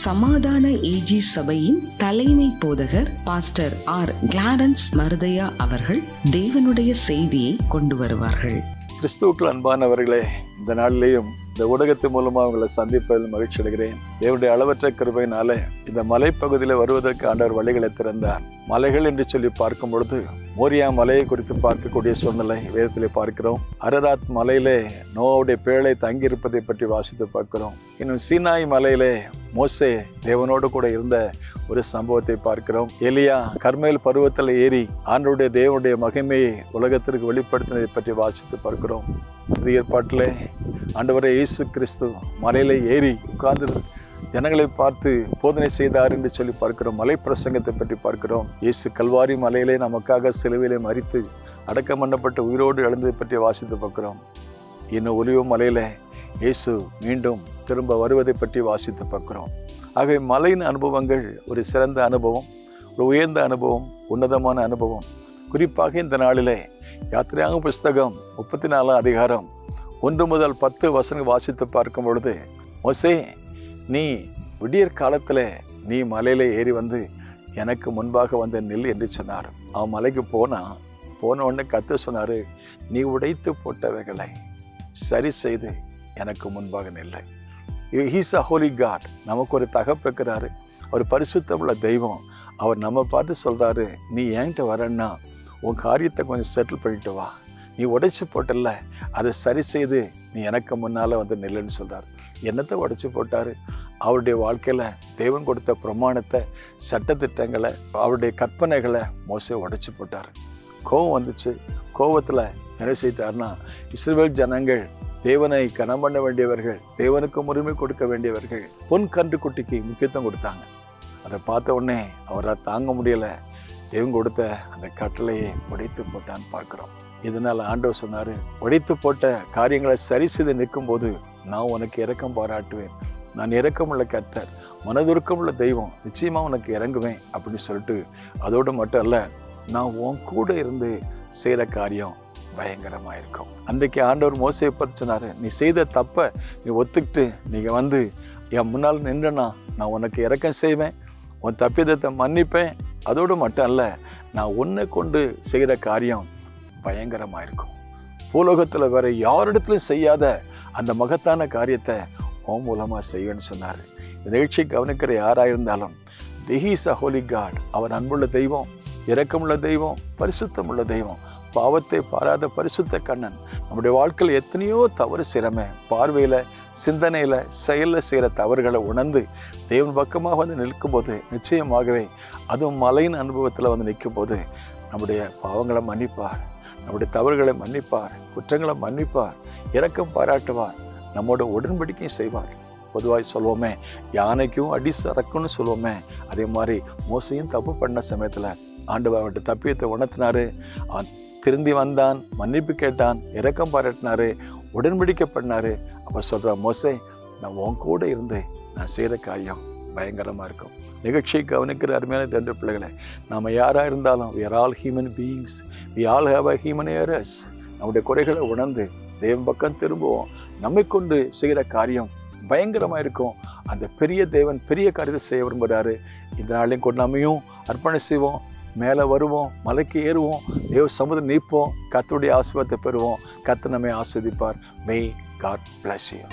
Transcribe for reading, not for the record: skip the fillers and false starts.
சமாதான ஏஜி சபையின் தலைமை போதகர் பாஸ்டர் ஆர் கிளாரன்ஸ் மருதையா அவர்கள் தேவனுடைய செய்தியை கொண்டு வருவார்கள். கிறிஸ்துவுக்குள் அன்பானவர்களே, இந்த நாளிலேயும் இந்த ஊடகத்தின் மூலமா அவங்களை சந்திப்பதில் மகிழ்ச்சி அடைகிறேன். தேவனுடைய அளவற்ற கிருபையினாலே இந்த மலைப்பகுதியில் வருவதற்கு ஆண்டவர் வழிகளை திறந்தார். மலைகள் என்று சொல்லி பார்க்கும் பொழுது மோரியா மலையை குறித்து பார்க்கக்கூடிய சூழ்நிலை வேதத்திலே பார்க்கிறோம். அரராத் மலையிலே நோவுடைய பேழை தங்கியிருப்பதை பற்றி வாசித்து பார்க்கிறோம். இன்னும் சீனாய் மலையிலே மோசே தேவனோடு கூட இருந்த ஒரு சம்பவத்தை பார்க்கிறோம். எலியா கர்மேல் பருவத்தில் ஏறி ஆண்டவருடைய தேவனுடைய மகிமையை உலகத்திற்கு வெளிப்படுத்தினதை பற்றி வாசித்து பார்க்கிறோம். புதிய ஏற்பாட்டிலே ஆண்டவரே இயேசு கிறிஸ்து மலையில ஏறி உட்கார்ந்து ஜனங்களை பார்த்து போதனை செய்தார் என்று சொல்லி பார்க்கிறோம். மலை பிரசங்கத்தை பற்றி பார்க்கிறோம். இயேசு கல்வாரி மலையிலே நமக்காக சிலுவையிலே மரித்து அடக்கம் பண்ணப்பட்டு உயிரோடு எழுந்ததை பற்றி வாசித்து பார்க்கிறோம். இன்னும் ஒலிவ மலையில இயேசு மீண்டும் திரும்ப வருவதை பற்றி வாசித்து பார்க்கிறோம். ஆகவே மலையின் அனுபவங்கள் ஒரு சிறந்த அனுபவம், ஒரு உயர்ந்த அனுபவம், உன்னதமான அனுபவம். குறிப்பாக இந்த நாளிலே யாத்திரையாகும் புஸ்தகம் 34 அதிகாரம் 1 முதல் 10 வசனங்கள் வாசித்து பார்க்கும் பொழுது, மோசே நீ விடியற் காலத்தில் நீ மலையில ஏறி வந்து எனக்கு முன்பாக வந்த நில் என்று சொன்னார். அவன் மலைக்கு போன உடனே கர்த்தர் சொன்னாரு, நீ உடைத்து போட்டவைகளை சரி செய்து எனக்கு முன்பாக நில்லை. He's a holy God. நமக்கு ஒரு தகப்பெக்கிறாரு, ஒரு பரிசுத்தமுள்ள தெய்வம். அவர் நம்ம பார்த்து சொல்றாரு, நீ என்கிட்ட வரேன்னா உன் காரியத்தை கொஞ்சம் செட்டில் பண்ணிட்டு வா. நீ உடைச்சு போட்டல, அதை சரி செய்து நீ எனக்கு முன்னால வந்து நில்லுன்னு சொல்றாரு. என்னத்தை உடைச்சு போட்டாரு? அவருடைய வாழ்க்கையில தேவன் கொடுத்த பிரமாணத்தை, சட்டத்திட்டங்களை, அவருடைய கற்பனைகளை மோசே உடைச்சு போட்டாரு. கோபம் வந்துச்சு. கோபத்துல என்ன செய்தார்னா, இஸ்ரவேல் ஜனங்கள் தேவனை கனம் பண்ண வேண்டியவர்கள், தேவனுக்கு உரிமை கொடுக்க வேண்டியவர்கள், பொன் கன்று குட்டிக்கு முக்கியத்துவம் கொடுத்தாங்க. அதை பார்த்த உடனே அவரால் தாங்க முடியல. தேவன் கொடுத்த அந்த கட்டளையை உடைத்து போட்டான்னு பார்க்கிறோம். இதனால ஆண்டவர் சொன்னாரு, உடைத்து போட்ட காரியங்களை சரி செய்து நிற்கும் போது நான் உனக்கு இரக்கம் பாராட்டுவேன். நான் இரக்கமுள்ள கர்த்தர், மனதுருக்கமுள்ள தெய்வம், நிச்சயமா உனக்கு இறங்குவேன் அப்படின்னு சொல்லிட்டு, அதோடு மட்டும் அல்ல, நான் உன் கூட இருந்து செய்கிற காரியம் பயங்கரமா இருக்கும். அன்றைக்கு ஆண்டவர் மோசையை பார்த்து சொன்னாரு, நீ செய்த தப்ப நீ ஒத்துக்கிட்டு நீங்க வந்து என் முன்னால் நின்றனா நான் உனக்கு இரக்கம் செய்வேன், உன் தப்பிதத்தை மன்னிப்பேன். அதோடு மட்டும் அல்ல, நான் உன்னை கொண்டு செய்கிற காரியம் பயங்கரமா இருக்கும். பூலோகத்துல வேற யாரிடத்திலும் செய்யாத அந்த மகத்தான காரியத்தை உன் மூலமா செய்வேன்னு சொன்னாரு. இந்த நிகழ்ச்சியை கவனிக்கிற யாராயிருந்தாலும், He is a holy God. அவர் அன்புள்ள தெய்வம், இரக்கமுள்ள தெய்வம், பரிசுத்தமுள்ள தெய்வம், பாவத்தை பாராத பரிசுத்த கண்ணன். நம்முடைய வாழ்க்கையில் எத்தனையோ தவறு செய்கிறோமே, பார்வையில, சிந்தனையில, செயல்ல செய்கிற தவறுகளை உணர்ந்து தேவன் பக்கமாக வந்து நிற்கும் போது, நிச்சயமாகவே அதுவும் மலையின் அனுபவத்தில் வந்து நிற்கும் போது நம்முடைய பாவங்களை மன்னிப்பார், நம்முடைய தவறுகளை மன்னிப்பார், குற்றங்களை மன்னிப்பார், இரக்கம் பாராட்டுவார், நம்மோட உடன்படிக்கையும் செய்வார். பொதுவாக சொல்லுவோமே, யானைக்கும் அடி சறக்குன்னு சொல்லுவோமே, அதே மாதிரி மோசையும் தப்பு பண்ண சமயத்தில் ஆண்டவர் அவர்கிட்ட தப்பியத்தை உணர்த்தினாரு. அவன் திருந்தி வந்தான், மன்னிப்பு கேட்டான், இரக்கம் பாராட்டினாரு, உடன்படிக்கை பண்ணாரு. அப்போ சொல்ற, மோசே நான் உன் கூட இருந்து நான் செய்கிற காரியம் பயங்கரமா இருக்கும். நிகழ்ச்சியை கவனிக்கிற அருமையான தேவ பிள்ளைகளை, நாம யாரா இருந்தாலும் we are all human beings, we all have a human errors. நம்முடைய குறைகளை உணர்ந்து தேவன் பக்கம் திரும்புவோம். நம்மை கொண்டு செய்கிற காரியம் பயங்கரமா இருக்கும். அந்த பெரிய தேவன் பெரிய காரியத்தை செய்ய விரும்புகிறாரு. இந்த நாளையும் கொண்டு நம்மையும் அர்ப்பணம் செய்வோம், மேலே வருவோம், மலைக்கு ஏறுவோம், தேவ சமுதிரம் நீப்போம், கர்த்தருடைய ஆசீர்வாதத்தை பெறுவோம். கர்த்தர் நம்மை ஆசீர்வதிப்பார். May God bless you.